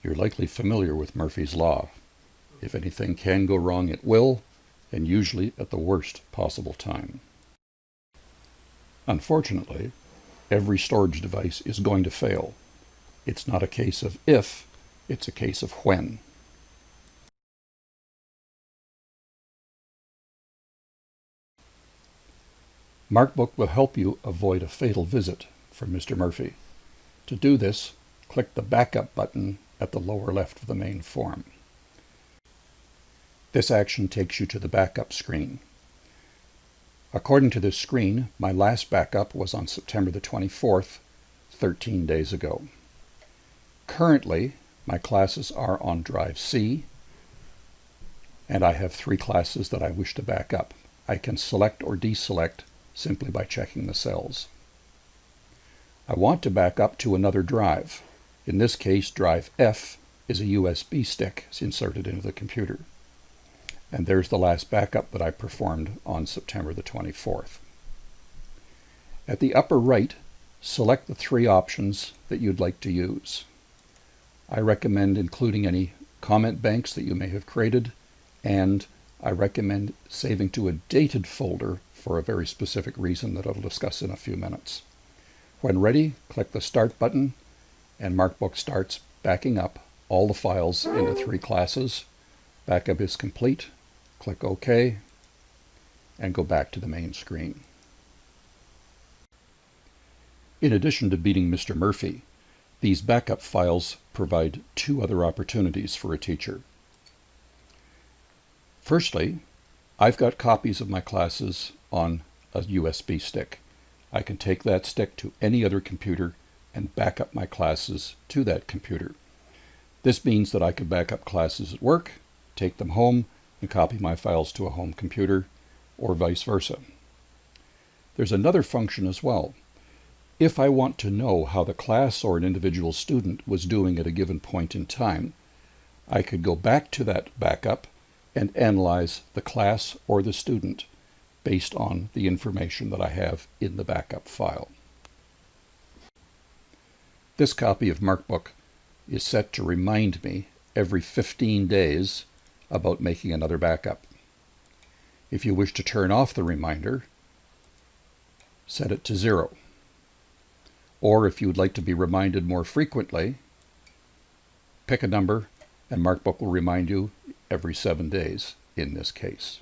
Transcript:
You're likely familiar with Murphy's Law. If anything can go wrong, it will, and usually at the worst possible time. Unfortunately, every storage device is going to fail. It's not a case of if, it's a case of when. MarkBook will help you avoid a fatal visit from Mr. Murphy. To do this, click the Backup button at the lower left of the main form. This action takes you to the backup screen. According to this screen, my last backup was on September the 24th, 13 days ago. Currently, my classes are on drive C, and I have 3 classes that I wish to back up. I can select or deselect simply by checking the cells. I want to back up to another drive. In this case, drive F is a USB stick inserted into the computer. And there's the last backup that I performed on September the 24th. At the upper right, select the 3 options that you'd like to use. I recommend including any comment banks that you may have created, and I recommend saving to a dated folder for a very specific reason that I'll discuss in a few minutes. When ready, click the Start button, and MarkBook starts backing up all the files into 3 classes. Backup is complete. Click OK, and go back to the main screen. In addition to beating Mr. Murphy, these backup files provide 2 other opportunities for a teacher. Firstly, I've got copies of my classes on a USB stick. I can take that stick to any other computer and back up my classes to that computer. This means that I could back up classes at work, take them home, and copy my files to a home computer, or vice versa. There's another function as well. If I want to know how the class or an individual student was doing at a given point in time, I could go back to that backup and analyze the class or the student based on the information that I have in the backup file. This copy of MarkBook is set to remind me every 15 days about making another backup. If you wish to turn off the reminder, set it to 0. Or if you would like to be reminded more frequently, pick a number and MarkBook will remind you every 7 days in this case.